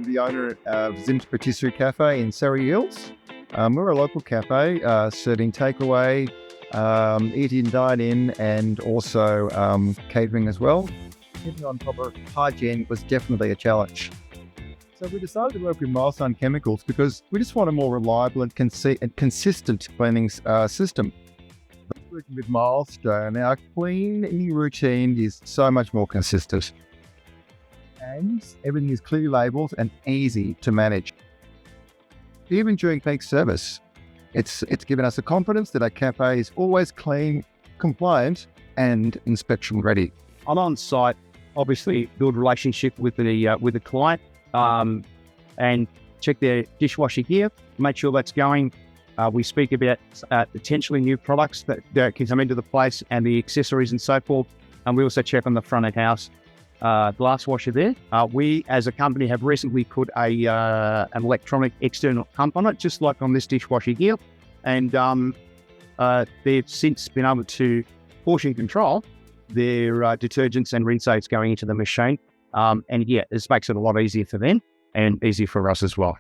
the owner of Zimt Café in Surrey Hills. We're a local cafe serving takeaway, eat in, dine in, and also catering as well. Getting on top of hygiene was definitely a challenge. So we decided to work with Milestone Chemicals because we just want a more reliable and consistent cleaning system. Working with Milestone, our cleaning routine is so much more consistent. And everything is clearly labelled and easy to manage. Even during peak service, it's given us the confidence that our cafe is always clean, compliant, and inspection ready. I'm on site, obviously build relationship with the client, and check their dishwasher gear, make sure that's going. We speak about potentially new products that can come into the place and the accessories and so forth. And we also check on the front of house glass washer there. We, as a company, have recently put an electronic external pump on it, just like on this dishwasher here. And they've since been able to portion control their detergents and rinse aids going into the machine. And yeah, this makes it a lot easier for them and easier for us as well.